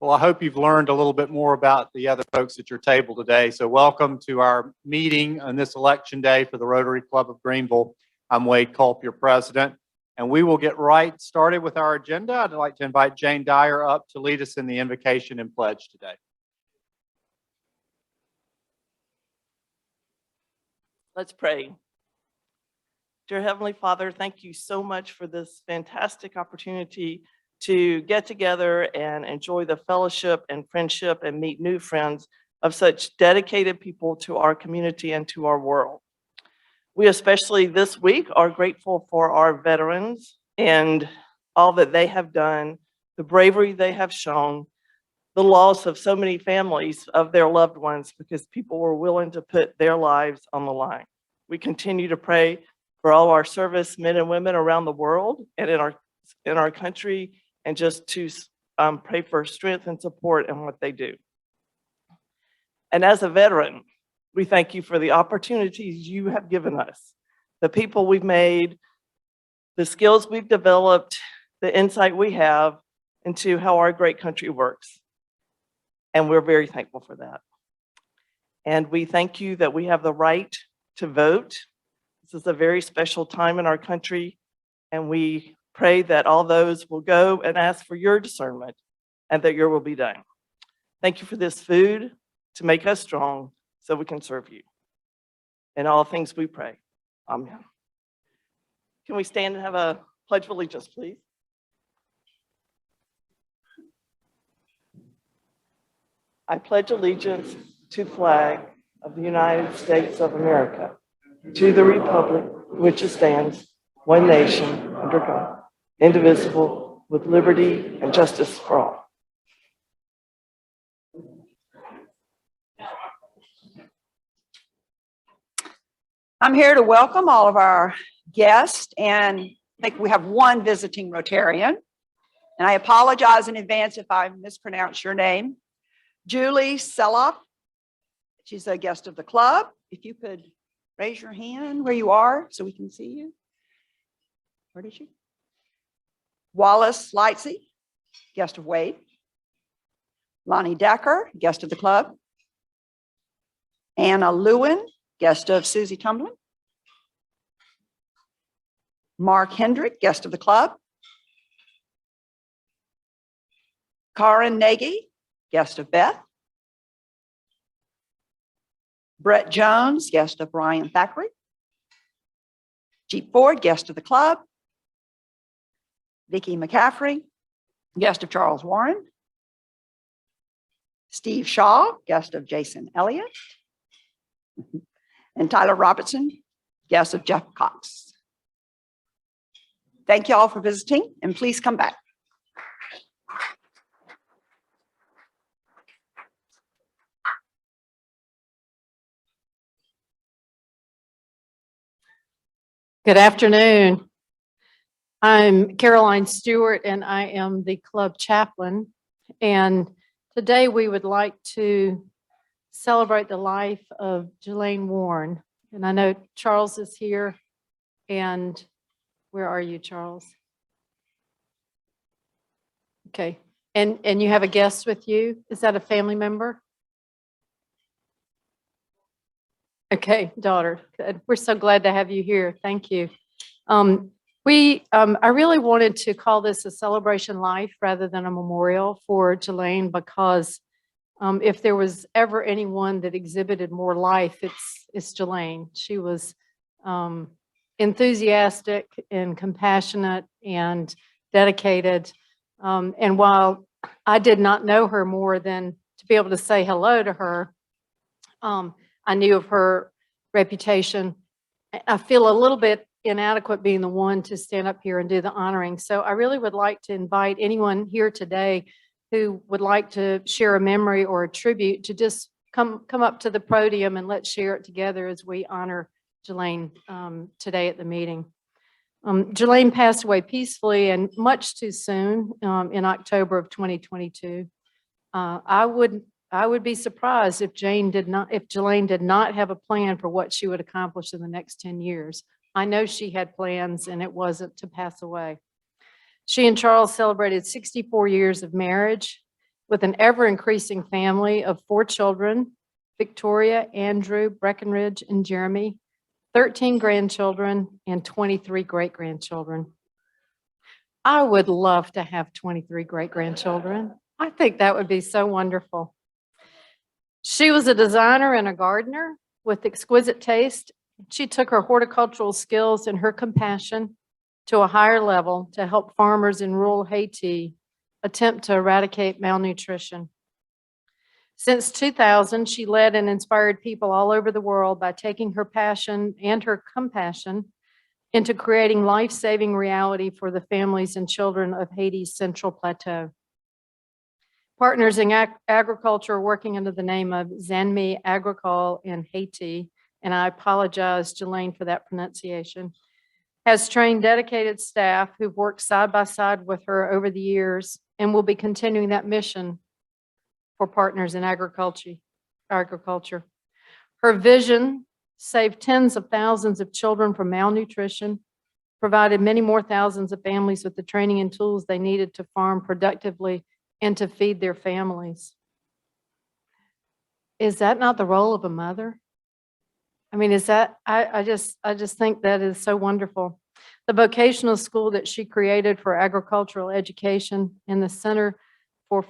Well, I hope you've learned a little bit more about the other folks at your table today. So welcome to our meeting on this election day for the Rotary Club of Greenville. I'm Wade Culp, your president, and we will get right started with our agenda. I'd like to invite Jane Dyer up to lead us in the invocation and pledge today. Let's pray. Dear Heavenly Father, thank you so much for this fantastic opportunity to get together and enjoy the fellowship and friendship and meet new friends of such dedicated people to our community and to our world. We especially this week are grateful for our veterans and all that they have done, the bravery they have shown, the loss of so many families of their loved ones because people were willing to put their lives on the line. We continue to pray for all our service men and women around the world and in our country, and just to pray for strength and support in what they do. And as a veteran, we thank you for the opportunities you have given us, the people we've made, the skills we've developed, the insight we have into how our great country works. And we're very thankful for that. And we thank you that we have the right to vote. This is a very special time in our country, and we pray that all those will go and ask for your discernment and that your will be done. Thank you for this food to make us strong so we can serve you. In all things we pray. Amen. Can we stand and have a pledge of allegiance, please? I pledge allegiance to the flag of the United States of America, to the republic which it stands, one nation, under God, indivisible, with liberty and justice for all. I'm here to welcome all of our guests, and I think we have one visiting Rotarian. And I apologize in advance if I mispronounce your name. Julie Seloff, she's a guest of the club. If you could raise your hand where you are so we can see you. Where did she? Wallace Lightsey, guest of Wade. Lonnie Decker, guest of the club. Anna Lewin, guest of Susie Tumblin. Mark Hendrick, guest of the club. Karen Nagy, guest of Beth. Brett Jones, guest of Brian Thackeray. Jeep Ford, guest of the club. Vicki McCaffrey, guest of Charles Warren. Steve Shaw, guest of Jason Elliott. And Tyler Robertson, guest of Jeff Cox. Thank you all for visiting, and please come back. Good afternoon. I'm Caroline Stewart, and I am the club chaplain. And today we would like to celebrate the life of Jelaine Warren. And I know Charles is here. And where are you, Charles? Okay. And you have a guest with you? Is that a family member? Okay, daughter. Good. We're so glad to have you here. Thank you. I really wanted to call this a celebration life rather than a memorial for Jelaine, because if there was ever anyone that exhibited more life, it's Jelaine. She was enthusiastic and compassionate and dedicated. And while I did not know her more than to be able to say hello to her, I knew of her reputation. I feel a little bit inadequate being the one to stand up here and do the honoring. So I really would like to invite anyone here today who would like to share a memory or a tribute to just come up to the podium, and let's share it together as we honor Jelaine today at the meeting. Jelaine passed away peacefully and much too soon in October of 2022. I would be surprised if Jelaine did not have a plan for what she would accomplish in the next 10 years. I know she had plans, and it wasn't to pass away. She and Charles celebrated 64 years of marriage, with an ever-increasing family of 4 children, Victoria, Andrew, Breckenridge, and Jeremy, 13 grandchildren, and 23 great-grandchildren. I would love to have 23 great-grandchildren. I think that would be so wonderful. She was a designer and a gardener with exquisite taste. She took her horticultural skills and her compassion to a higher level to help farmers in rural Haiti attempt to eradicate malnutrition. Since 2000, she led and inspired people all over the world by taking her passion and her compassion into creating life-saving reality for the families and children of Haiti's Central Plateau. Partners in agriculture working under the name of Zanmi Agricole in Haiti, and I apologize, Jelaine, for that pronunciation, has trained dedicated staff who've worked side by side with her over the years and will be continuing that mission for Partners in Agriculture. Her vision saved tens of thousands of children from malnutrition, provided many more thousands of families with the training and tools they needed to farm productively and to feed their families. Is that not the role of a mother? I mean, is that, I just think that is so wonderful. The vocational school that she created for agricultural education and the Center for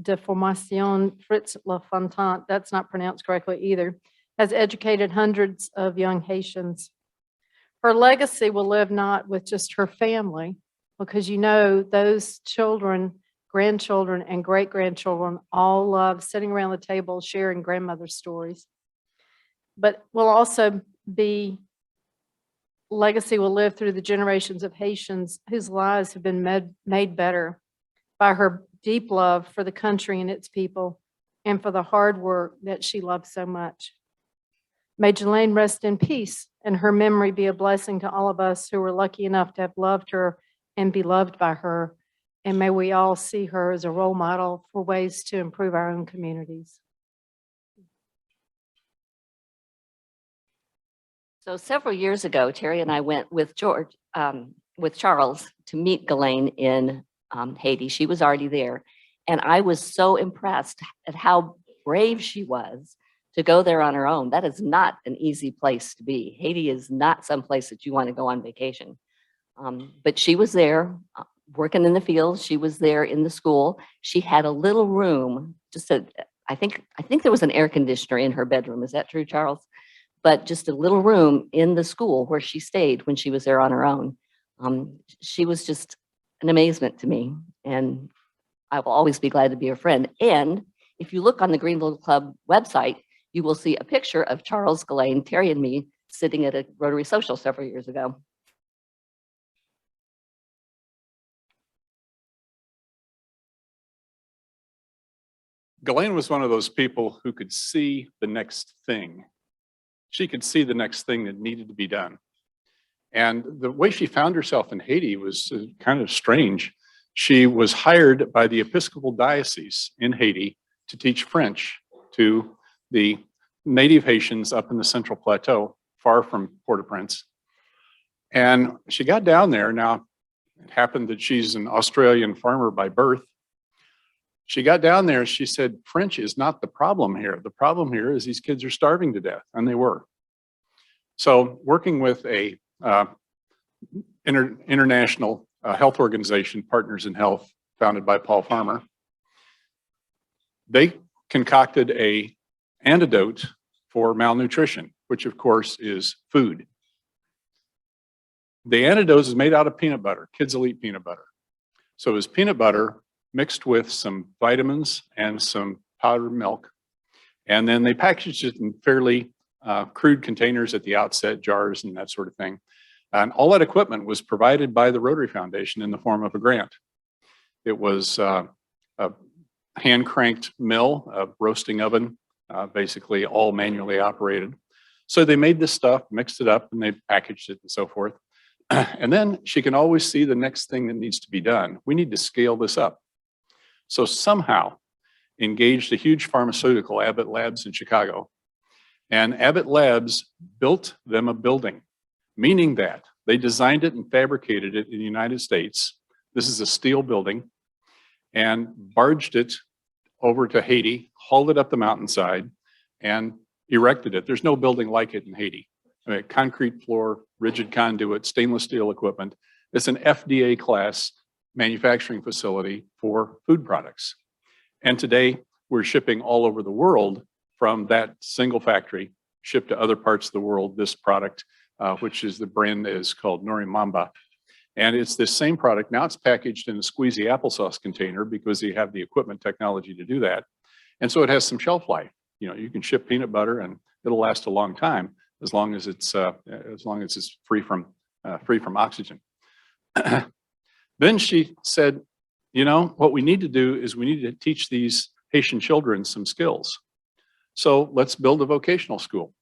de Formation Fritz Lafontant, that's not pronounced correctly either, has educated hundreds of young Haitians. Her legacy will live not with just her family, because you know those children, grandchildren, and great-grandchildren all love sitting around the table sharing grandmother's stories. But will also be, legacy will live through the generations of Haitians whose lives have been made better by her deep love for the country and its people and for the hard work that she loved so much. May Jelaine rest in peace and her memory be a blessing to all of us who were lucky enough to have loved her and be loved by her. And may we all see her as a role model for ways to improve our own communities. So several years ago, Terry and I went with Charles to meet Ghislaine in Haiti. She was already there. And I was so impressed at how brave she was to go there on her own. That is not an easy place to be. Haiti is not some place that you want to go on vacation. But she was there working in the fields. She was there in the school. She had a little room, I think there was an air conditioner in her bedroom. Is that true, Charles? But just a little room in the school where she stayed when she was there on her own. She was just an amazement to me, and I will always be glad to be her friend. And if you look on the Greenville Club website, you will see a picture of Charles, Ghislaine, Terry, and me sitting at a Rotary social several years ago. Ghislaine was one of those people who could see the next thing. She could see the next thing that needed to be done. And the way she found herself in Haiti was kind of strange. She was hired by the Episcopal Diocese in Haiti to teach French to the native Haitians up in the Central Plateau, far from Port-au-Prince. And she got down there. Now, it happened that she's an Australian farmer by birth. She got down there, she said, French is not the problem here. The problem here is these kids are starving to death, and they were. So working with a international health organization, Partners in Health, founded by Paul Farmer, they concocted an antidote for malnutrition, which of course is food. The antidote is made out of peanut butter. Kids will eat peanut butter. So it was peanut butter mixed with some vitamins and some powdered milk. And then they packaged it in fairly crude containers at the outset, jars and that sort of thing. And all that equipment was provided by the Rotary Foundation in the form of a grant. It was a hand-cranked mill, a roasting oven, basically all manually operated. So they made this stuff, mixed it up, and they packaged it and so forth. And then she can always see the next thing that needs to be done. We need to scale this up. So somehow engaged a huge pharmaceutical, Abbott Labs in Chicago. And Abbott Labs built them a building, meaning that they designed it and fabricated it in the United States. This is a steel building. and barged it over to Haiti, hauled it up the mountainside, and erected it. There's no building like it in Haiti. I mean, concrete floor, rigid conduit, stainless steel equipment. It's an FDA class manufacturing facility for food products. And today we're shipping all over the world from that single factory, shipped to other parts of the world, this product, which is the brand is called Nori Mamba. And it's this same product. Now it's packaged in a squeezy applesauce container because they have the equipment technology to do that. And so it has some shelf life. You know, you can ship peanut butter and it'll last a long time as long as it's free from oxygen. Then she said, you know, what we need to do is we need to teach these Haitian children some skills. So let's build a vocational school,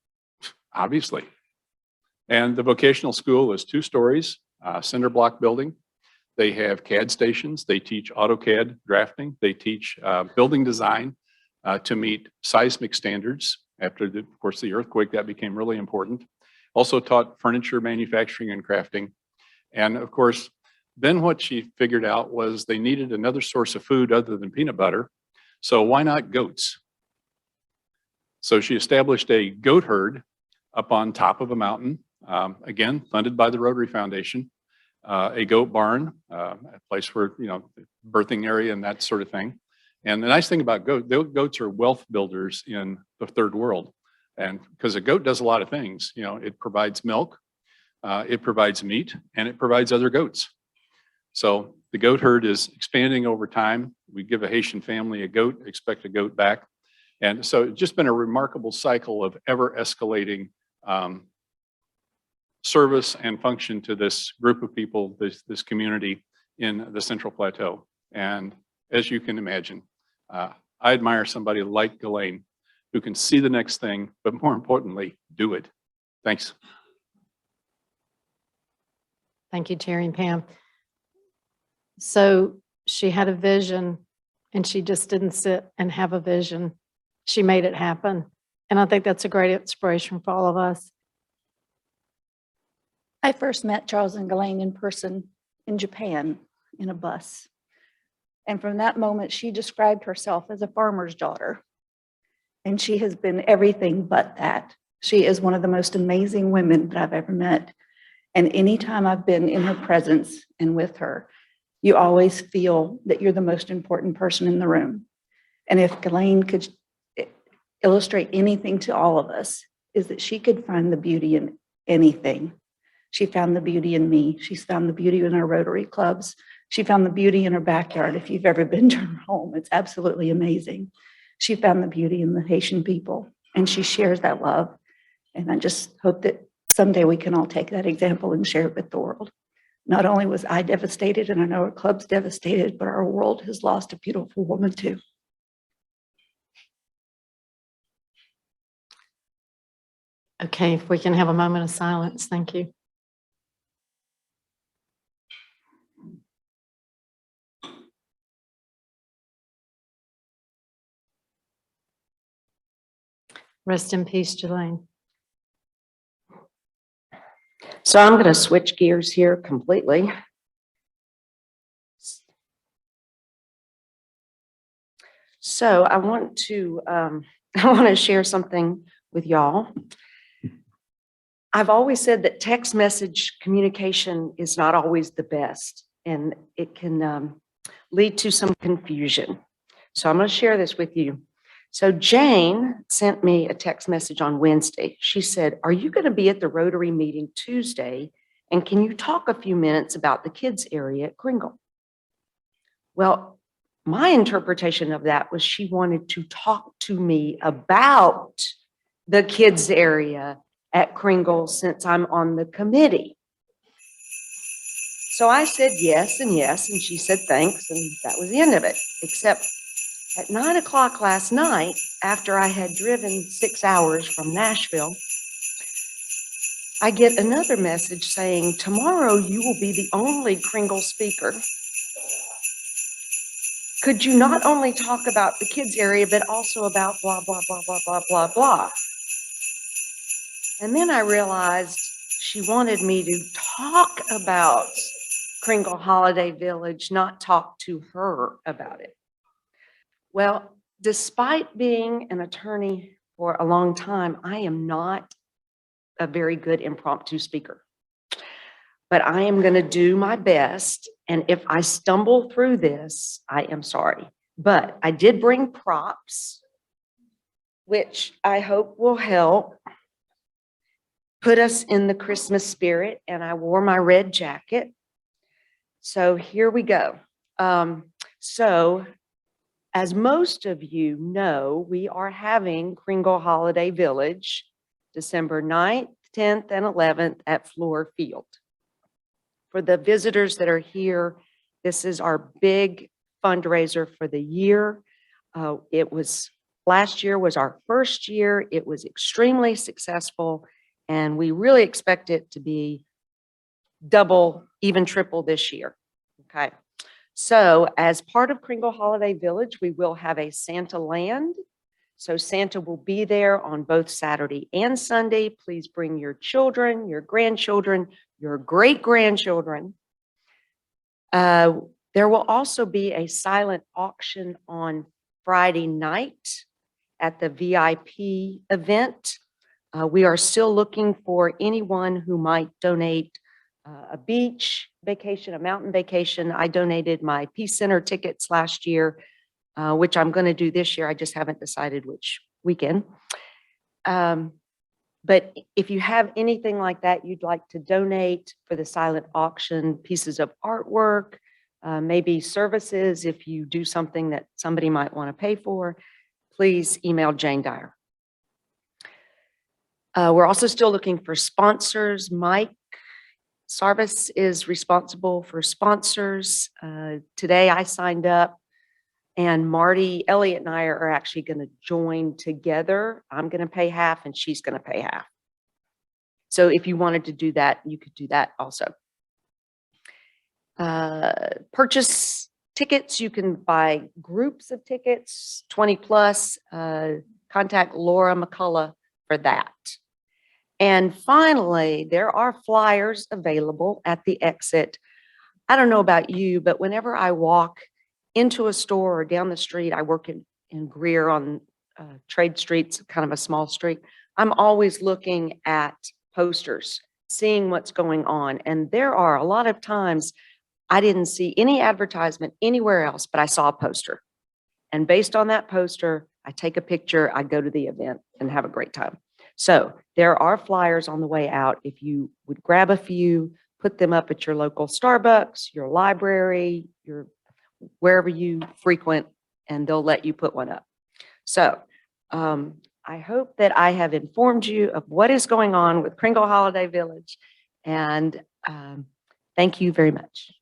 obviously. And the vocational school is 2 stories, cinder block building. They have CAD stations. They teach AutoCAD drafting. They teach building design to meet seismic standards. After, of course, the earthquake, that became really important. Also taught furniture manufacturing and crafting. And of course, then what she figured out was they needed another source of food other than peanut butter. So why not goats? So she established a goat herd up on top of a mountain, again, funded by the Rotary Foundation, a goat barn, a place where, you know, birthing area and that sort of thing. And the nice thing about goats are wealth builders in the third world. And because a goat does a lot of things, you know, it provides milk, it provides meat, and it provides other goats. So the goat herd is expanding over time. We give a Haitian family a goat, expect a goat back. And so it's just been a remarkable cycle of ever escalating service and function to this group of people, this community in the Central Plateau. And as you can imagine, I admire somebody like Ghislaine who can see the next thing, but more importantly, do it. Thanks. Thank you, Terry and Pam. So she had a vision and she just didn't sit and have a vision. She made it happen. And I think that's a great inspiration for all of us. I first met Charles and Ghislaine in person in Japan in a bus. And from that moment, she described herself as a farmer's daughter. And she has been everything but that. She is one of the most amazing women that I've ever met. And anytime I've been in her presence and with her, you always feel that you're the most important person in the room. And if Ghislaine could illustrate anything to all of us, is that she could find the beauty in anything. She found the beauty in me. She's found the beauty in our Rotary clubs. She found the beauty in her backyard. If you've ever been to her home, it's absolutely amazing. She found the beauty in the Haitian people, and she shares that love. And I just hope that someday we can all take that example and share it with the world. Not only was I devastated, and I know our club's devastated, but our world has lost a beautiful woman too. Okay, if we can have a moment of silence, thank you. Rest in peace, Ghislaine. So I'm going to switch gears here completely. So I want to share something with y'all. I've always said that text message communication is not always the best, and it can lead to some confusion. So I'm going to share this with you. So Jane sent me a text message on Wednesday. She said, "Are you going to be at the Rotary meeting Tuesday? And can you talk a few minutes about the kids area at Greenville?" Well, my interpretation of that was she wanted to talk to me about the kids area at Greenville since I'm on the committee. So I said yes and yes, and she said thanks, and that was the end of it. Except at 9 o'clock last night, after I had driven 6 hours from Nashville, I get another message saying, "Tomorrow you will be the only Kringle speaker. Could you not only talk about the kids area, but also about blah, blah, blah, blah, blah, blah, blah?" And then I realized she wanted me to talk about Kringle Holiday Village, not talk to her about it? Well, despite being an attorney for a long time, I am not a very good impromptu speaker. But I am going to do my best. And if I stumble through this, I am sorry. But I did bring props, which I hope will help put us in the Christmas spirit. And I wore my red jacket. So here we go. So as most of you know, we are having Kringle Holiday Village December 9th, 10th, and 11th at Floor Field. For the visitors that are here, this is our big fundraiser for the year. Last year was our first year. It was extremely successful, and we really expect it to be double, even triple this year. Okay. So as part of Kringle Holiday Village, we will have a Santa Land. So Santa will be there on both Saturday and Sunday. Please bring your children, your grandchildren, your great-grandchildren. There will also be a silent auction on Friday night at the VIP event. We are still looking for anyone who might donate a beach vacation, a mountain vacation. I donated my Peace Center tickets last year, which I'm going to do this year. I just haven't decided which weekend. But if you have anything like that you'd like to donate for the silent auction, pieces of artwork, maybe services, if you do something that somebody might want to pay for, please email Jane Dyer. We're also still looking for sponsors. Mike Sarvis is responsible for sponsors. Today I signed up, and Marty Elliott and I are actually going to join together. I'm going to pay half and she's going to pay half. So if you wanted to do that, you could do that also. Purchase tickets. You can buy groups of tickets, 20 plus. Contact Laura McCullough for that. And finally, there are flyers available at the exit. I don't know about you, but whenever I walk into a store or down the street, I work in Greer on Trade Streets, kind of a small street. I'm always looking at posters, seeing what's going on. And there are a lot of times I didn't see any advertisement anywhere else, but I saw a poster. And based on that poster, I take a picture, I go to the event and have a great time. So there are flyers on the way out. If you would grab a few, put them up at your local Starbucks, your library, your wherever you frequent, and they'll let you put one up. So I hope that I have informed you of what is going on with Kringle Holiday Village, and thank you very much.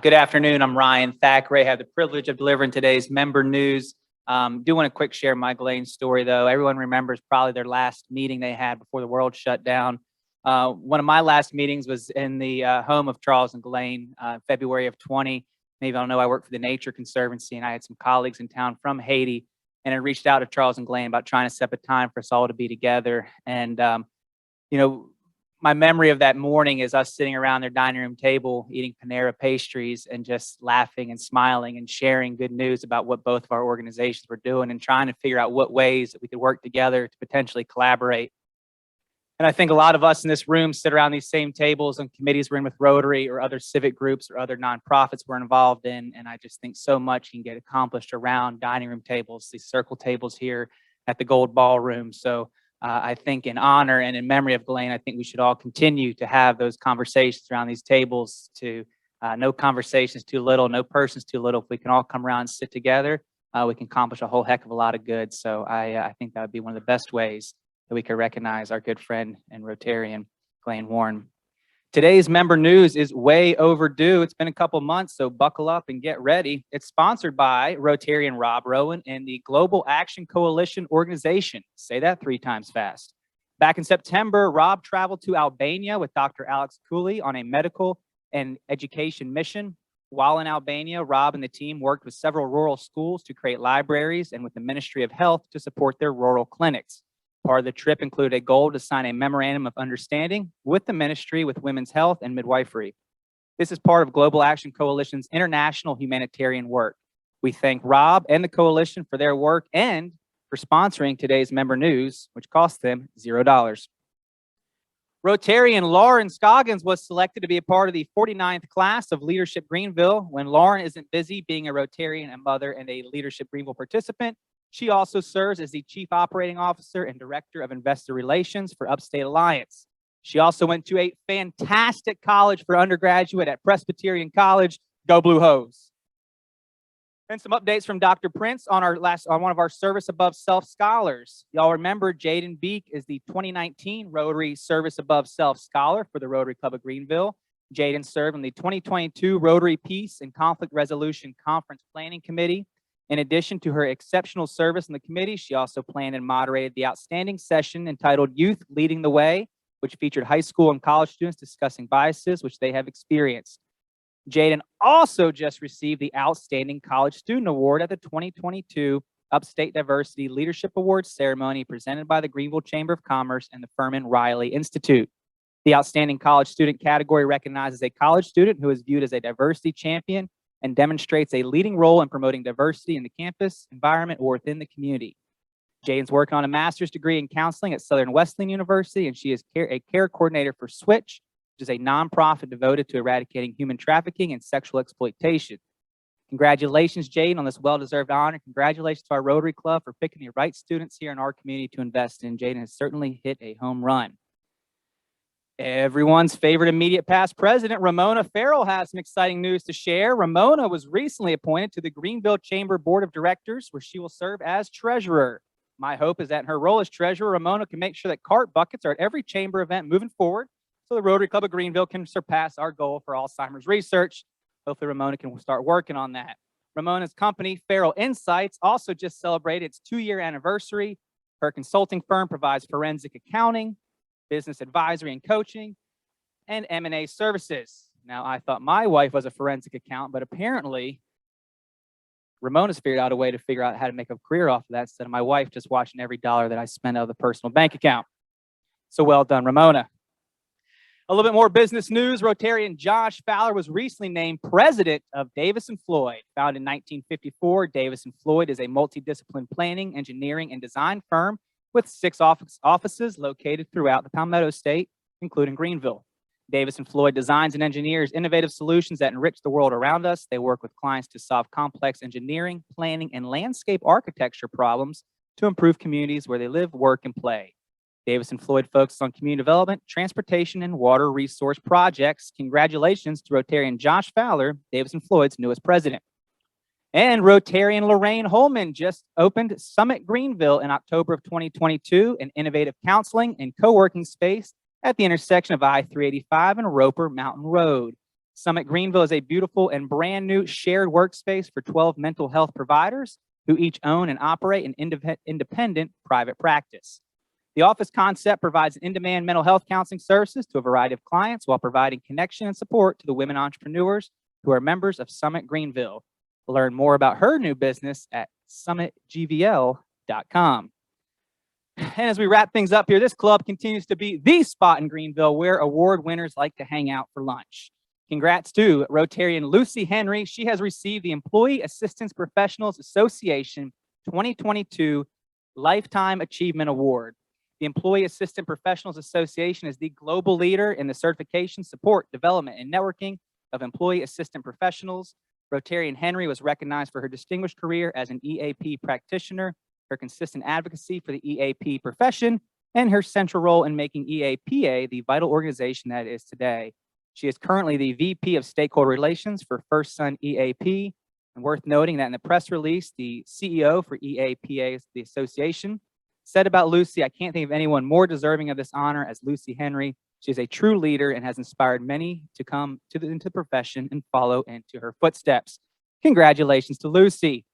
Good afternoon. I'm Ryan Thackeray. I have the privilege of delivering today's member news. Do want to quick share my Glenn story, though. Everyone remembers probably their last meeting they had before the world shut down. One of my last meetings was in the home of Charles and Ghislaine, February of 20. Maybe I don't know, I work for the Nature Conservancy, and I had some colleagues in town from Haiti, and I reached out to Charles and Ghislaine about trying to set up a time for us all to be together. And, you know, my memory of that morning is us sitting around their dining room table, eating Panera pastries and just laughing and smiling and sharing good news about what both of our organizations were doing and trying to figure out what ways that we could work together to potentially collaborate. And I think a lot of us in this room sit around these same tables and committees we're in with Rotary or other civic groups or other nonprofits we're involved in. And I just think so much can get accomplished around dining room tables, these circle tables here at the Gold Ballroom. So I think in honor and in memory of Ghislaine, I think we should all continue to have those conversations around these tables. To no conversations too little, no person's too little. If we can all come around and sit together, we can accomplish a whole heck of a lot of good. So I think that would be one of the best ways that we could recognize our good friend and Rotarian, Ghislaine Warren. Today's member news is way overdue. It's been a couple months, so buckle up and get ready. It's sponsored by Rotarian Rob Rowan and the Global Action Coalition organization. Say that 3 times fast. Back in September, Rob traveled to Albania with Dr. Alex Cooley on a medical and education mission. While in Albania, Rob and the team worked with several rural schools to create libraries and with the Ministry of Health to support their rural clinics. Part of the trip included a goal to sign a memorandum of understanding with the Ministry with Women's Health and Midwifery. This is part of Global Action Coalition's international humanitarian work. We thank Rob and the coalition for their work and for sponsoring today's member news, which cost them $0. Rotarian Lauren Scoggins was selected to be a part of the 49th class of Leadership Greenville. When Lauren isn't busy being a Rotarian, a mother, and a Leadership Greenville participant, she also serves as the Chief Operating Officer and Director of Investor Relations for Upstate Alliance. She also went to a fantastic college for undergraduate at Presbyterian College. Go Blue Hose. And some updates from Dr. Prince on one of our Service Above Self scholars. Y'all remember Jaden Beek is the 2019 Rotary Service Above Self Scholar for the Rotary Club of Greenville. Jaden served on the 2022 Rotary Peace and Conflict Resolution Conference Planning Committee. In addition to her exceptional service in the committee, she also planned and moderated the outstanding session entitled Youth Leading the Way, which featured high school and college students discussing biases which they have experienced. Jaden also just received the Outstanding College Student Award at the 2022 Upstate Diversity Leadership Awards ceremony presented by the Greenville Chamber of Commerce and the Furman Riley Institute. The Outstanding College Student category recognizes a college student who is viewed as a diversity champion and demonstrates a leading role in promoting diversity in the campus, environment, or within the community. Jaden's working on a master's degree in counseling at Southern Wesleyan University, and she is a care coordinator for Switch, which is a nonprofit devoted to eradicating human trafficking and sexual exploitation. Congratulations, Jaden, on this well-deserved honor. Congratulations to our Rotary Club for picking the right students here in our community to invest in. Jaden has certainly hit a home run. Everyone's favorite immediate past president, Ramona Farrell, has some exciting news to share. Ramona was recently appointed to the Greenville Chamber Board of Directors, where she will serve as treasurer. My hope is that in her role as treasurer, Ramona can make sure that cart buckets are at every chamber event moving forward, so the Rotary Club of Greenville can surpass our goal for Alzheimer's research. Hopefully Ramona can start working on that. Ramona's company, Farrell Insights, also just celebrated its 2-year anniversary. Her consulting firm provides forensic accounting, business advisory and coaching, and M&A services. Now, I thought my wife was a forensic accountant, but apparently Ramona's figured out a way to figure out how to make a career off of that instead of my wife just watching every dollar that I spend out of the personal bank account. So well done, Ramona. A little bit more business news. Rotarian Josh Fowler was recently named president of Davis & Floyd. Founded in 1954, Davis & Floyd is a multidisciplinary planning, engineering, and design firm with 6 offices located throughout the Palmetto State, including Greenville. Davis & Floyd designs and engineers innovative solutions that enrich the world around us. They work with clients to solve complex engineering, planning, and landscape architecture problems to improve communities where they live, work, and play. Davis & Floyd focuses on community development, transportation, and water resource projects. Congratulations to Rotarian Josh Fowler, Davis & Floyd's newest president. And Rotarian Lorraine Holman just opened Summit Greenville in October of 2022, an innovative counseling and co-working space at the intersection of I-385 and Roper Mountain Road. Summit Greenville is a beautiful and brand new shared workspace for 12 mental health providers who each own and operate an independent private practice. The office concept provides in-demand mental health counseling services to a variety of clients while providing connection and support to the women entrepreneurs who are members of Summit Greenville. Learn more about her new business at summitgvl.com. And as we wrap things up here, this club continues to be the spot in Greenville where award winners like to hang out for lunch. Congrats to Rotarian Lucy Henry. She has received the Employee Assistance Professionals Association 2022 Lifetime Achievement Award. The Employee Assistant Professionals Association is the global leader in the certification, support, development, and networking of employee assistant professionals. Rotarian Henry was recognized for her distinguished career as an EAP practitioner, her consistent advocacy for the EAP profession, and her central role in making EAPA the vital organization that it is today. She is currently the VP of Stakeholder Relations for First Son EAP. And worth noting that in the press release, the CEO for EAPA, the association, said about Lucy, "I can't think of anyone more deserving of this honor as Lucy Henry. She is a true leader and has inspired many to come into the profession and follow into her footsteps." Congratulations to Lucy.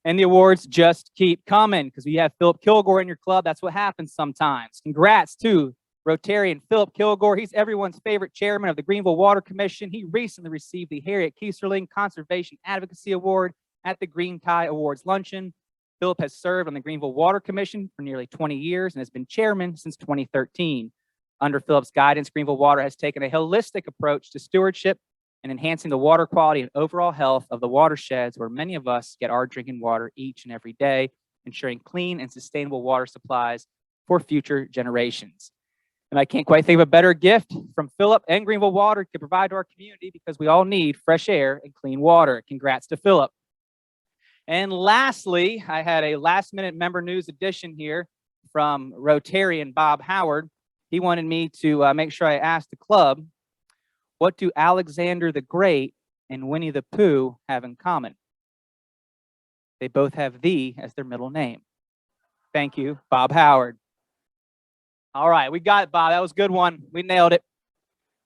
And the awards just keep coming because we have Philip Kilgore in your club. That's what happens sometimes. Congrats to Rotarian Philip Kilgore. He's everyone's favorite chairman of the Greenville Water Commission. He recently received the Harriet Kieserling Conservation Advocacy Award at the Green Tie Awards Luncheon. Philip has served on the Greenville Water Commission for nearly 20 years and has been chairman since 2013. Under Philip's guidance, Greenville Water has taken a holistic approach to stewardship and enhancing the water quality and overall health of the watersheds where many of us get our drinking water each and every day, ensuring clean and sustainable water supplies for future generations. And I can't quite think of a better gift from Philip and Greenville Water to provide to our community because we all need fresh air and clean water. Congrats to Philip. And lastly, I had a last-minute member news edition here from Rotarian Bob Howard. He wanted me to make sure I asked the club, what do Alexander the Great and Winnie the Pooh have in common? They both have "the" as their middle name. Thank you, Bob Howard. All right, we got it, Bob. That was a good one. We nailed it.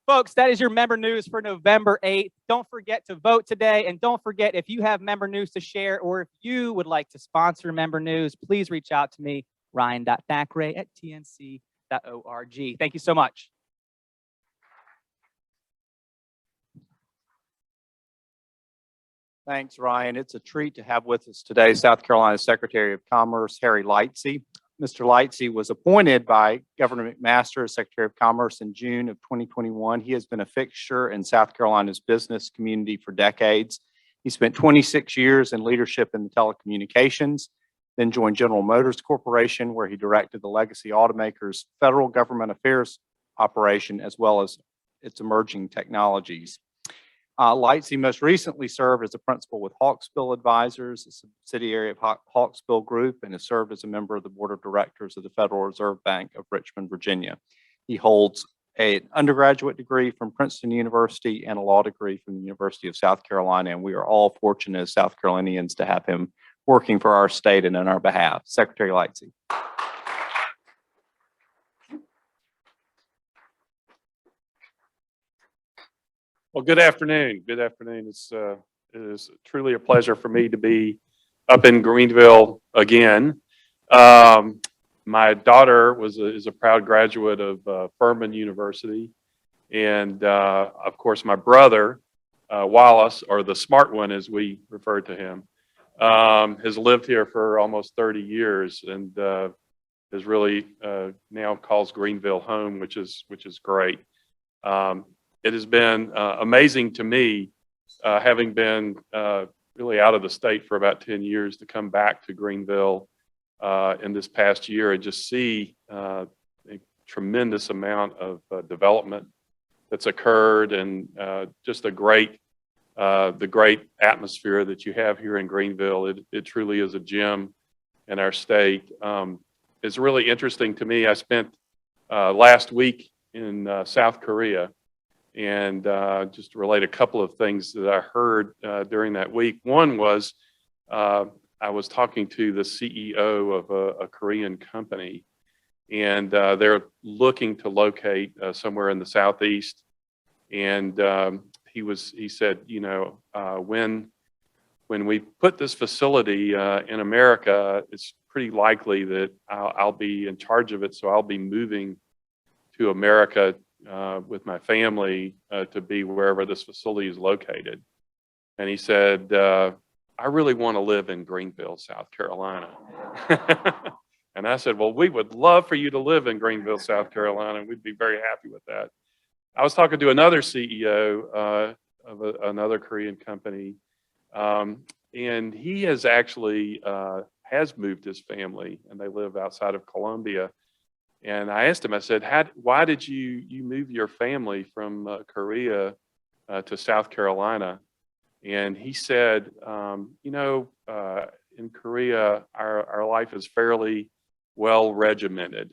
Folks, that is your member news for November 8th. Don't forget to vote today. And don't forget, if you have member news to share or if you would like to sponsor member news, please reach out to me, ryan.thackeray@tnc.org. Thank you so much. Thanks, Ryan. It's a treat to have with us today South Carolina Secretary of Commerce, Harry Lightsey. Mr. Lightsey was appointed by Governor McMaster as Secretary of Commerce in June of 2021. He has been a fixture in South Carolina's business community for decades. He spent 26 years in leadership in the telecommunications, then joined General Motors Corporation, where he directed the legacy automaker's federal government affairs operation, as well as its emerging technologies. Lightsey most recently served as a principal with Hawksbill Advisors, a subsidiary of Hawksbill Group, and has served as a member of the board of directors of the Federal Reserve Bank of Richmond, Virginia. He holds an undergraduate degree from Princeton University and a law degree from the University of South Carolina, and we are all fortunate as South Carolinians to have him working for our state and on our behalf. Secretary Lightsey. Well, good afternoon. Good afternoon. It is truly a pleasure for me to be up in Greenville again. My daughter is a proud graduate of Furman University. And of course, my brother, Wallace, or the smart one as we refer to him, has lived here for almost 30 years and is really now calls Greenville home, which is great. It has been amazing to me, having been really out of the state for about 10 years, to come back to Greenville in this past year and just see a tremendous amount of development that's occurred and just the great atmosphere that you have here in Greenville. It truly is a gem in our state. It's really interesting to me. I spent last week in South Korea. And just to relate a couple of things that I heard during that week. One was I was talking to the CEO of a Korean company, and they're looking to locate somewhere in the Southeast. And he said, you know, when we put this facility in America, it's pretty likely that I'll be in charge of it. So I'll be moving to America with my family to be wherever this facility is located. And he said, I really want to live in Greenville, South Carolina. And I said, well, we would love for you to live in Greenville, South Carolina, and we'd be very happy with that. I was talking to another CEO of another Korean company, and he has actually has moved his family, and they live outside of Columbia. And I asked him, I said, why did you move your family from Korea to South Carolina? And he said, you know, in Korea, our life is fairly well regimented.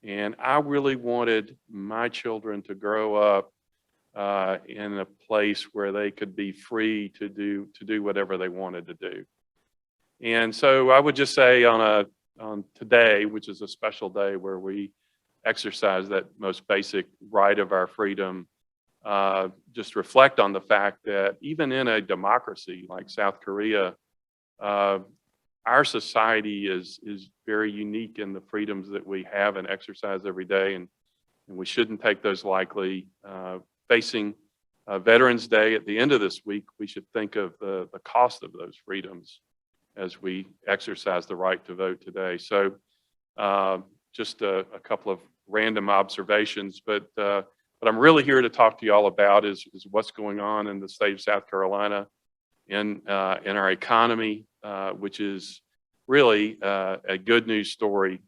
And I really wanted my children to grow up in a place where they could be free to do whatever they wanted to do. And so I would just say on today, which is a special day where we exercise that most basic right of our freedom, just reflect on the fact that even in a democracy like South Korea, our society is very unique in the freedoms that we have and exercise every day, and we shouldn't take those lightly. Facing Veterans Day at the end of this week, we should think of the cost of those freedoms as we exercise the right to vote today. So just a couple of random observations, but what I'm really here to talk to you all about is what's going on in the state of South Carolina in our economy, which is really a good news story.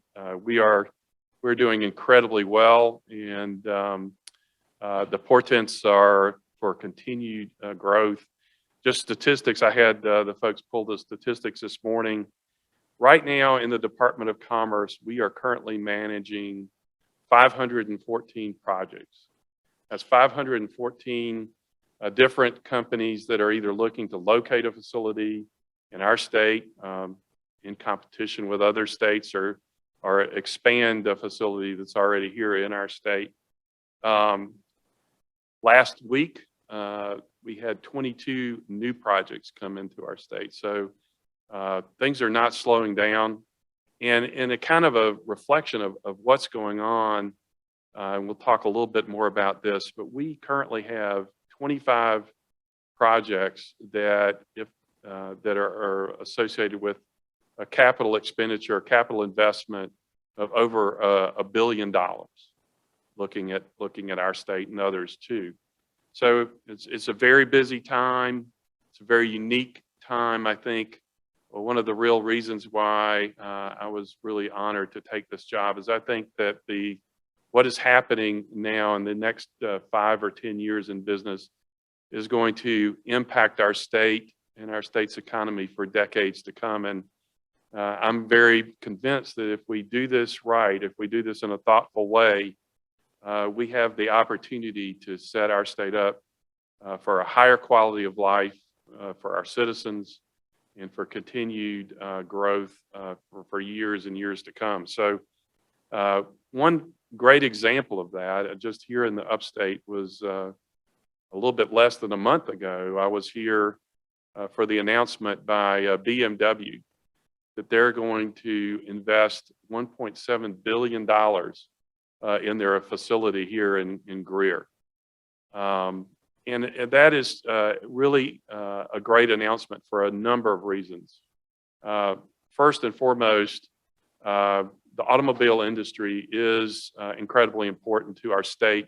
We're doing incredibly well, and the portents are for continued growth. Just statistics, I had the folks pull the statistics this morning. Right now in the Department of Commerce, we are currently managing 514 projects. That's 514 different companies that are either looking to locate a facility in our state in competition with other states or expand a facility that's already here in our state. Last week, we had 22 new projects come into our state. So things are not slowing down. And in a kind of a reflection of what's going on, and we'll talk a little bit more about this, but we currently have 25 projects that are associated with a capital expenditure, a capital investment of over $1 billion, looking at our state and others too. So it's a very busy time. It's a very unique time, I think. Well, one of the real reasons why I was really honored to take this job is I think that what is happening now in the next 5 or 10 years in business is going to impact our state and our state's economy for decades to come. And I'm very convinced that if we do this right, if we do this in a thoughtful way, we have the opportunity to set our state up for a higher quality of life for our citizens and for continued growth for years and years to come. So one great example of that, just here in the upstate, was a little bit less than a month ago. I was here for the announcement by BMW that they're going to invest $1.7 billion in their facility here in Greer. And that is really a great announcement for a number of reasons. First and foremost, the automobile industry is incredibly important to our state.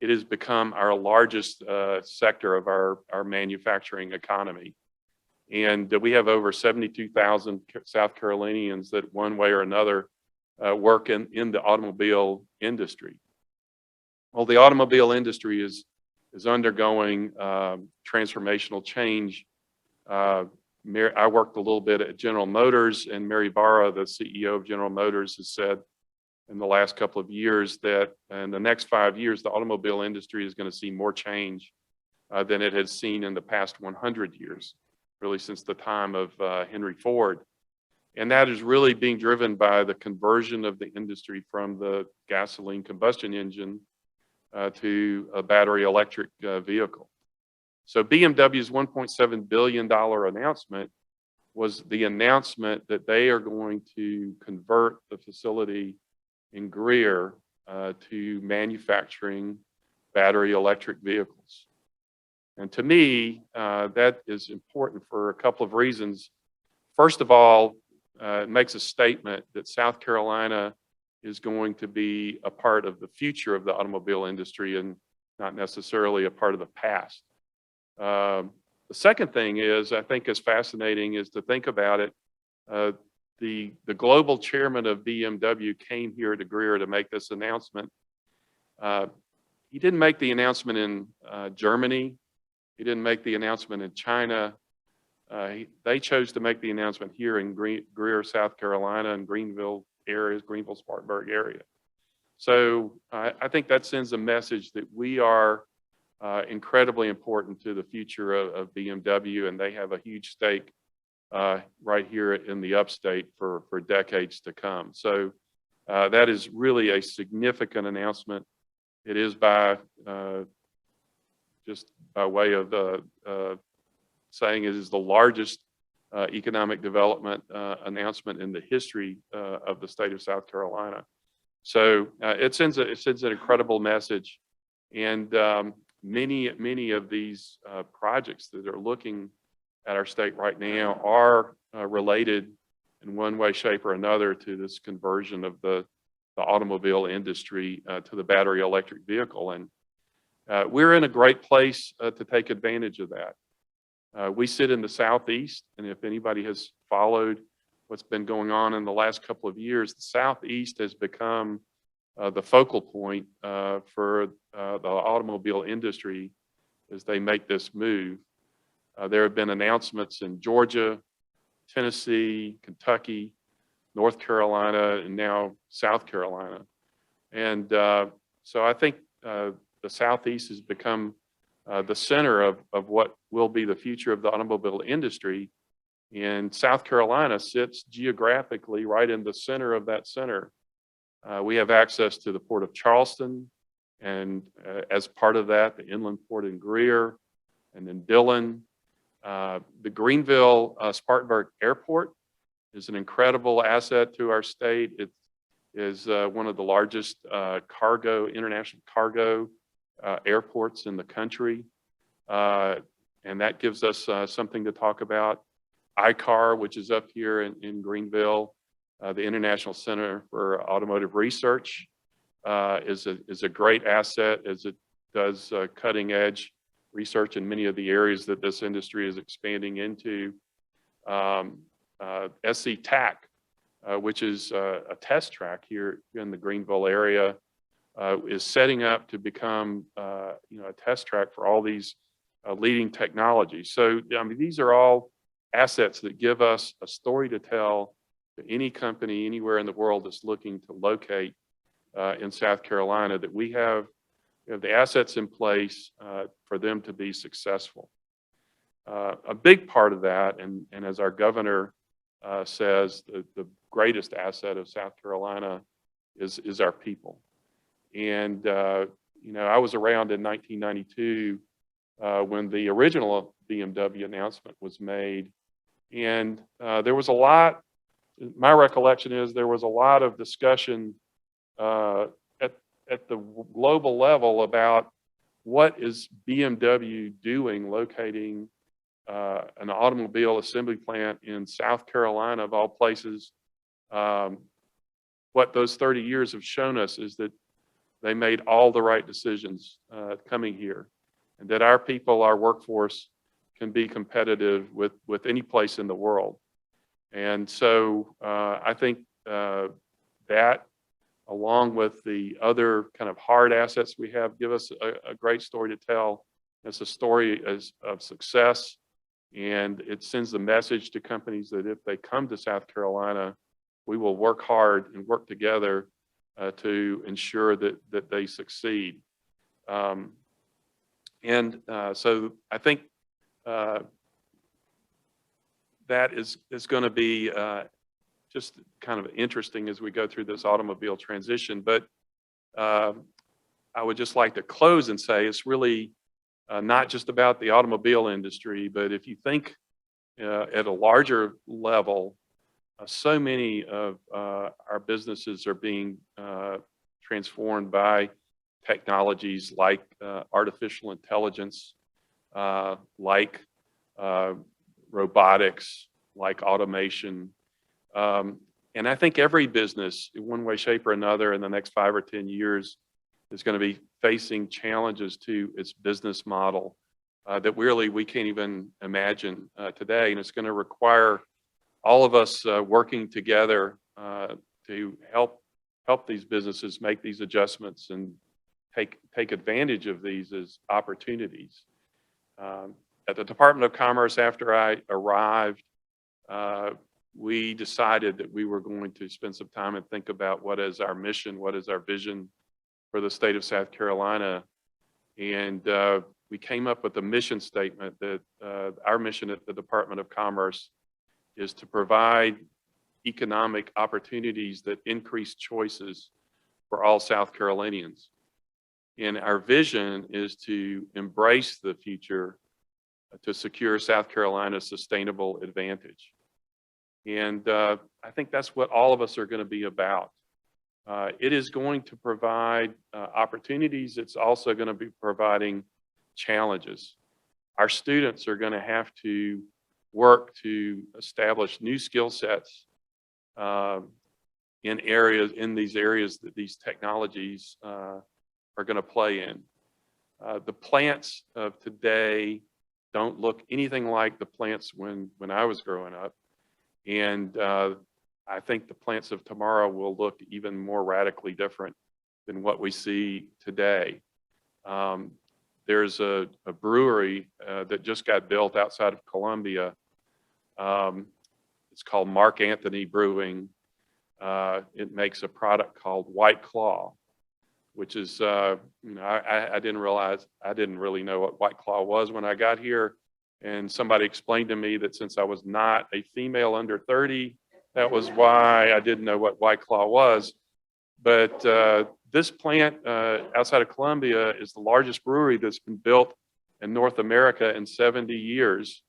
It has become our largest sector of our manufacturing economy. And we have over 72,000 South Carolinians that one way or another work in the automobile industry. Well, the automobile industry is undergoing transformational change. I worked a little bit at General Motors, and Mary Barra, the CEO of General Motors, has said in the last couple of years that in the next 5 years, the automobile industry is going to see more change than it has seen in the past 100 years, really since the time of Henry Ford. And that is really being driven by the conversion of the industry from the gasoline combustion engine to a battery electric vehicle. So BMW's $1.7 billion announcement was the announcement that they are going to convert the facility in Greer to manufacturing battery electric vehicles. And to me, that is important for a couple of reasons. First of all, it makes a statement that South Carolina is going to be a part of the future of the automobile industry and not necessarily a part of the past. The second thing is, I think is fascinating, is to think about it. The global chairman of BMW came here to Greer to make this announcement. He didn't make the announcement in Germany. He didn't make the announcement in China. They chose to make the announcement here in Greer, South Carolina, and Greenville areas, Greenville, Spartanburg area. So I think that sends a message that we are incredibly important to the future of BMW, and they have a huge stake right here in the upstate for decades to come. So that is really a significant announcement. It is just by way of saying it is the largest economic development announcement in the history of the state of South Carolina. So it sends an incredible message. And many of these projects that are looking at our state right now are related in one way, shape, or another to this conversion of the automobile industry to the battery electric vehicle. And we're in a great place to take advantage of that. We sit in the Southeast, and if anybody has followed what's been going on in the last couple of years, the Southeast has become the focal point for the automobile industry as they make this move. There have been announcements in Georgia, Tennessee, Kentucky, North Carolina, and now South Carolina. And so I think the Southeast has become the center of what will be the future of the automobile industry. And South Carolina sits geographically right in the center of that center. We have access to the Port of Charleston, and as part of that, the inland port in Greer, and then Dillon. The Greenville Spartanburg Airport is an incredible asset to our state. It is one of the largest international cargo airports in the country. And that gives us something to talk about. ICAR, which is up here in Greenville, the International Center for Automotive Research, is a great asset as it does cutting edge research in many of the areas that this industry is expanding into. SC TAC, which is a test track here in the Greenville area, is setting up to become a test track for all these leading technologies. So I mean, these are all assets that give us a story to tell to any company anywhere in the world that's looking to locate in South Carolina, that we have the assets in place for them to be successful. A big part of that, and as our governor says, the greatest asset of South Carolina is our people. And I was around in 1992 when the original BMW announcement was made, and there was a lot. My recollection is there was a lot of discussion at the global level about what is BMW doing locating an automobile assembly plant in South Carolina, of all places. What those 30 years have shown us is that they made all the right decisions coming here, and that our people, our workforce, can be competitive with any place in the world. And so I think that, along with the other kind of hard assets we have, give us a great story to tell. It's a story of success, and it sends the message to companies that if they come to South Carolina, we will work hard and work together to ensure that they succeed. So I think that is going to be just kind of interesting as we go through this automobile transition. But I would just like to close and say it's really not just about the automobile industry, but if you think at a larger level, so many of our businesses are being transformed by technologies like artificial intelligence, like robotics, like automation. And I think every business, in one way, shape, or another, in the next 5 or 10 years, is going to be facing challenges to its business model that really we can't even imagine today. And it's going to require all of us working together to help these businesses make these adjustments and take advantage of these as opportunities. At the Department of Commerce, after I arrived, we decided that we were going to spend some time and think about what is our mission, what is our vision for the state of South Carolina. And we came up with a mission statement that our mission at the Department of Commerce is to provide economic opportunities that increase choices for all South Carolinians. And our vision is to embrace the future to secure South Carolina's sustainable advantage. And I think that's what all of us are going to be about. It is going to provide opportunities. It's also going to be providing challenges. Our students are going to have to work to establish new skill sets in these areas that these technologies are going to play in. The plants of today don't look anything like the plants when I was growing up. And I think the plants of tomorrow will look even more radically different than what we see today. There's a brewery that just got built outside of Columbia. It's called Mark Anthony Brewing. It makes a product called White Claw, which is, I didn't really know what White Claw was when I got here. And somebody explained to me that since I was not a female under 30, that was why I didn't know what White Claw was. But this plant outside of Columbia is the largest brewery that's been built in North America in 70 years.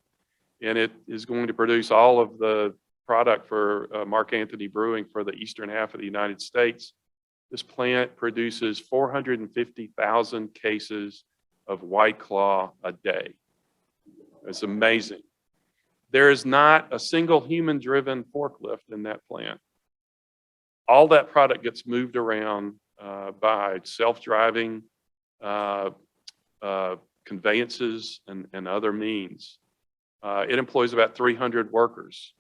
And it is going to produce all of the product for Mark Anthony Brewing for the eastern half of the United States. This plant produces 450,000 cases of White Claw a day. It's amazing. There is not a single human-driven forklift in that plant. All that product gets moved around by self-driving conveyances and other means. It employs about 300 workers.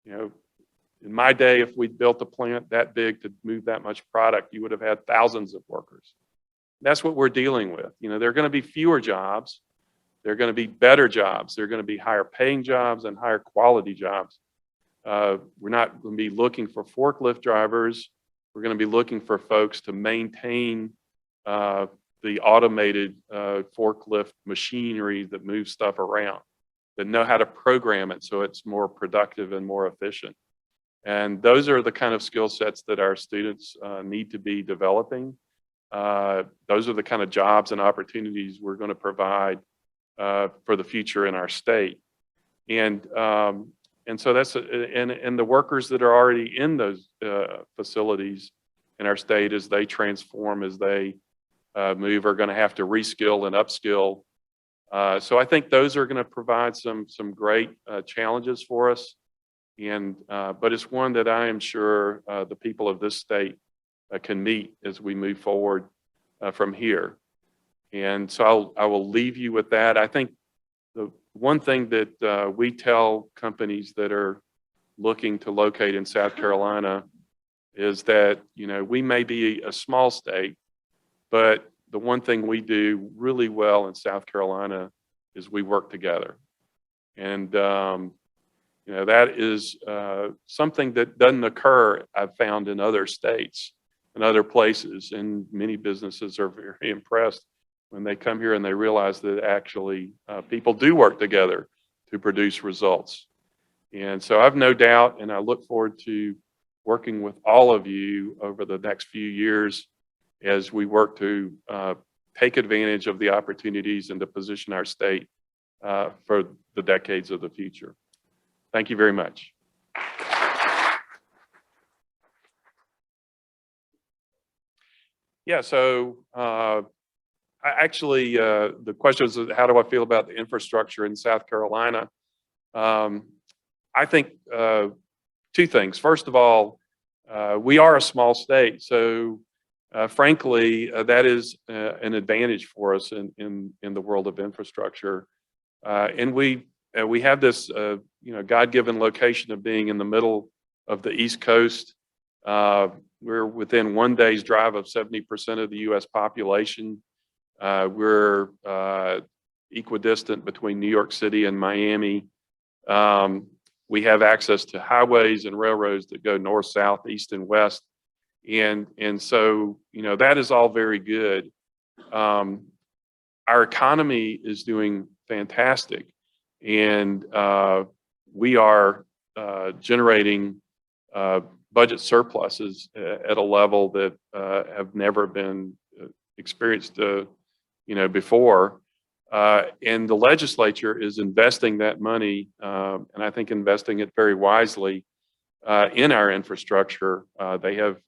In my day, if we'd built a plant that big to move that much product, you would have had thousands of workers. That's what we're dealing with. There are going to be fewer jobs. There are going to be better jobs. There are going to be higher paying jobs and higher quality jobs. We're not going to be looking for forklift drivers. We're going to be looking for folks to maintain the automated forklift machinery that moves stuff around, that know how to program it so it's more productive and more efficient. And those are the kind of skill sets that our students need to be developing. Those are the kind of jobs and opportunities we're going to provide for the future in our state. And so that's, and the workers that are already in those facilities in our state, as they transform, as they move, are going to have to reskill and upskill. So I think those are going to provide some great challenges for us. And but it's one that I am sure the people of this state can meet as we move forward from here. And so I will leave you with that. I think the one thing that we tell companies that are looking to locate in South Carolina is that, we may be a small state, but the one thing we do really well in South Carolina is we work together. And, that is something that doesn't occur, I've found, in other states and other places. And many businesses are very impressed when they come here and they realize that actually people do work together to produce results. And so I've no doubt, and I look forward to working with all of you over the next few years as we work to take advantage of the opportunities and to position our state for the decades of the future. Thank you very much. Yeah, so actually, the question is, how do I feel about the infrastructure in South Carolina? I think two things. First of all, we are a small state, so frankly, that is an advantage for us in the world of infrastructure. And we have this, God-given location of being in the middle of the East Coast. We're within one day's drive of 70% of the U.S. population. We're equidistant between New York City and Miami. We have access to highways and railroads that go north, south, east, and west. And so, that is all very good. Our economy is doing fantastic. And we are generating budget surpluses at a level that have never been experienced, before. And the legislature is investing that money, and I think investing it very wisely in our infrastructure. They have,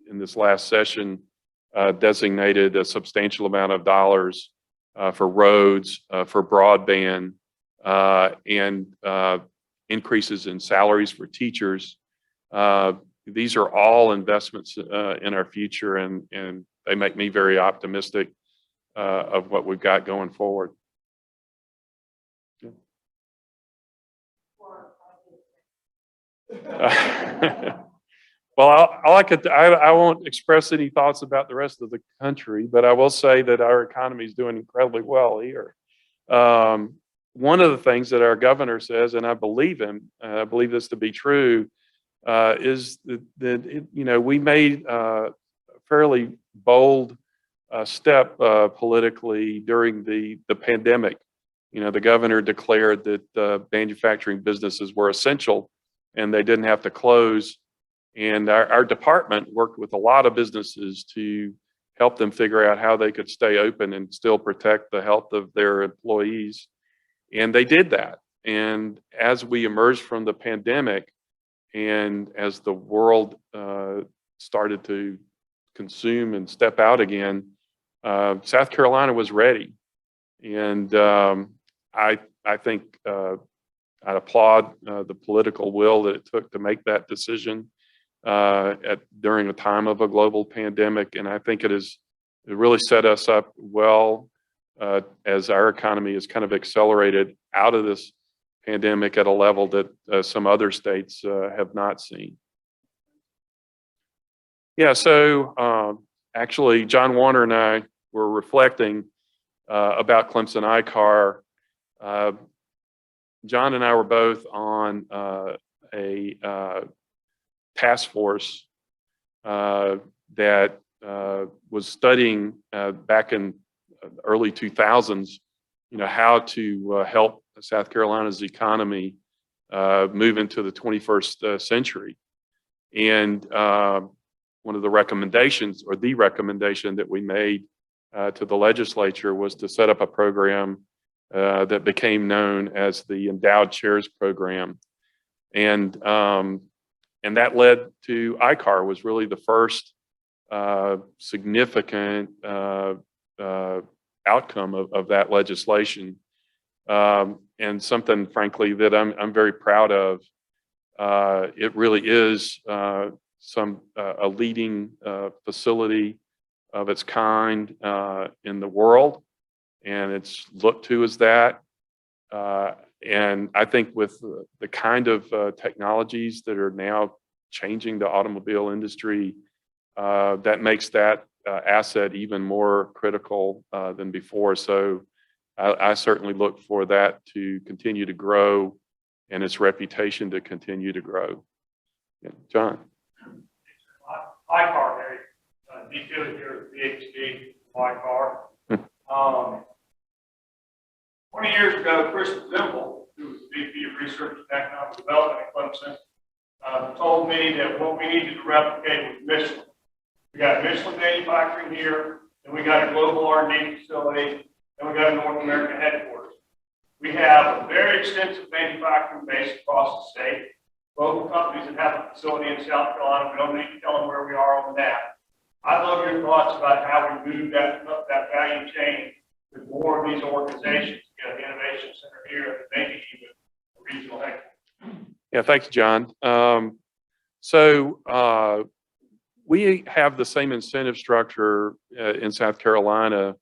in this last session, designated a substantial amount of dollars for roads, for broadband, and increases in salaries for teachers. These are all investments in our future, and they make me very optimistic of what we've got going forward. Well, I won't express any thoughts about the rest of the country, but I will say that our economy is doing incredibly well here. One of the things that our governor says, and I believe him, I believe this to be true, is that we made a fairly bold step politically during the pandemic. The governor declared that manufacturing businesses were essential and they didn't have to close. And our department worked with a lot of businesses to help them figure out how they could stay open and still protect the health of their employees. And they did that. And as we emerged from the pandemic and as the world started to consume and step out again, South Carolina was ready. And I think I'd applaud the political will that it took to make that decision during a time of a global pandemic. And I think it really set us up well as our economy has kind of accelerated out of this pandemic at a level that some other states have not seen. Yeah, so actually John Warner and I were reflecting about Clemson ICAR. John and I were both on a task force that was studying back in early 2000s, how to help South Carolina's economy move into the 21st century. And one of the recommendations, or the recommendation that we made to the legislature, was to set up a program that became known as the Endowed Chairs Program. And that led to ICAR, was really the first significant outcome of that legislation, and something, frankly, that I'm very proud of. It really is a leading facility of its kind in the world, and it's looked to as that. And I think with the kind of technologies that are now changing the automobile industry, that makes that asset even more critical than before. So I certainly look for that to continue to grow and its reputation to continue to grow. Yeah, John. ICAR, detailed here at PhD, ICAR. 20 years ago, Chris Zimble, who was the VP of Research and Economic Development at Clemson, told me that what we needed to replicate was Michelin. We got Michelin manufacturing here, and we got a global R&D facility, and we got a North American headquarters. We have a very extensive manufacturing base across the state. Local companies that have a facility in South Carolina, we don't need to tell them where we are on the map. I'd love your thoughts about how we move that value chain with more of these organizations to get an innovation center here and maybe even a regional headquarters. Yeah, thanks, John. So we have the same incentive structure in South Carolina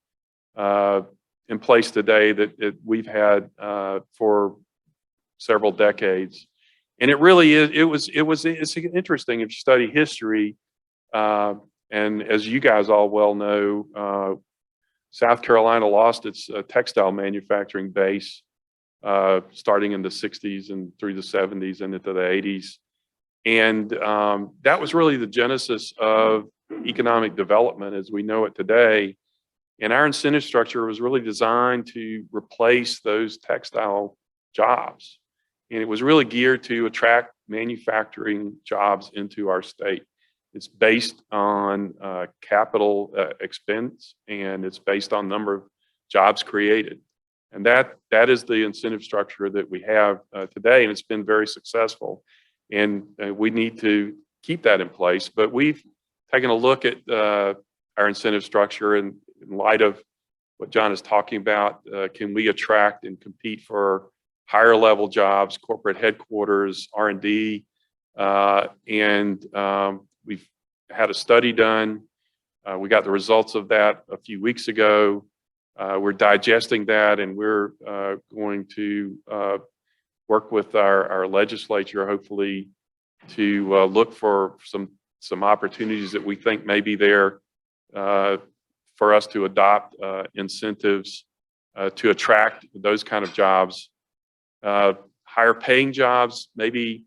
in place today that we've had for several decades. And it really is, it's interesting if you study history, and as you guys all well know, South Carolina lost its textile manufacturing base starting in the 60s and through the 70s and into the 80s. And that was really the genesis of economic development as we know it today. And our incentive structure was really designed to replace those textile jobs. And it was really geared to attract manufacturing jobs into our state. It's based on capital expense, and it's based on number of jobs created. And that is the incentive structure that we have today, and it's been very successful. And we need to keep that in place. But we've taken a look at our incentive structure in light of what John is talking about. Can we attract and compete for higher level jobs, corporate headquarters, R&D. We've had a study done. We got the results of that a few weeks ago. We're digesting that, and we're going to work with our legislature, hopefully, to look for some opportunities that we think may be there for us to adopt incentives to attract those kind of jobs, higher paying jobs, maybe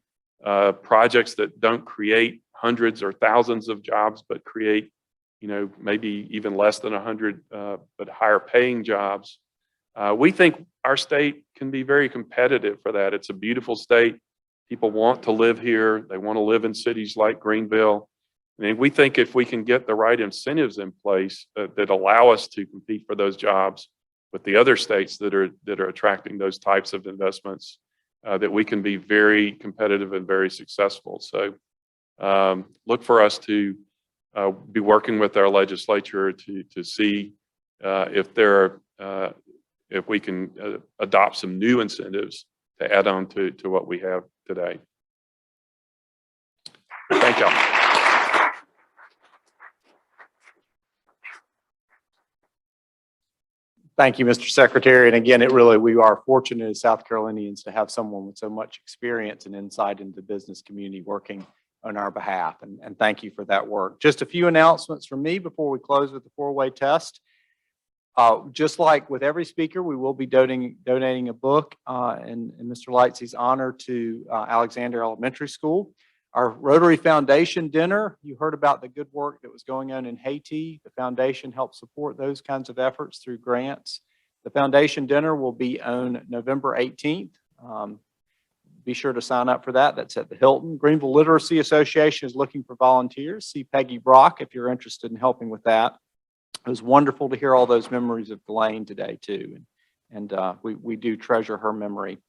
projects that don't create hundreds or thousands of jobs, but create, maybe even less than 100, but higher paying jobs. We think our state can be very competitive for that. It's a beautiful state. People want to live here. They want to live in cities like Greenville. And we think if we can get the right incentives in place that allow us to compete for those jobs with the other states that are attracting those types of investments, that we can be very competitive and very successful. So look for us to be working with our legislature to see if we can adopt some new incentives to add on to what we have today. Thank y'all. Thank you, Mr. Secretary. And again, we are fortunate as South Carolinians to have someone with so much experience and insight into the business community working on our behalf. And thank you for that work. Just a few announcements from me before we close with the four-way test. Just like with every speaker, we will be donating a book in Mr. Lightsey's honor to Alexander Elementary School. Our Rotary Foundation dinner, you heard about the good work that was going on in Haiti. The foundation helps support those kinds of efforts through grants. The foundation dinner will be on November 18th. Be sure to sign up for that. That's at the Hilton. Greenville Literacy Association is looking for volunteers. See Peggy Brock if you're interested in helping with that. It was wonderful to hear all those memories of Ghislaine today too. And we do treasure her memory.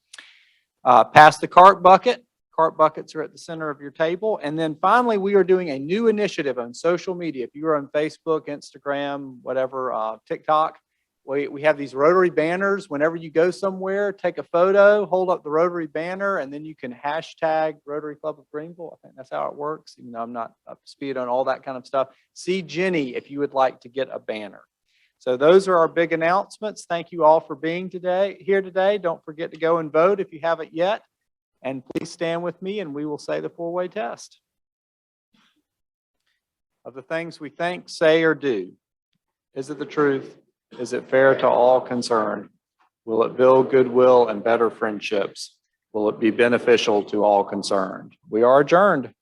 Pass the cart bucket. Cart buckets are at the center of your table. And then finally, we are doing a new initiative on social media. If you're on Facebook, Instagram, whatever, TikTok, we have these Rotary banners. Whenever you go somewhere, take a photo, hold up the Rotary banner, and then you can hashtag Rotary Club of Greenville. I think that's how it works, even though I'm not up to speed on all that kind of stuff. See Jenny if you would like to get a banner. So those are our big announcements. Thank you all for being here today. Don't forget to go and vote if you haven't yet. And please stand with me and we will say the four-way test. Of the things we think, say, or do, is it the truth? Is it fair to all concerned? Will it build goodwill and better friendships? Will it be beneficial to all concerned? We are adjourned.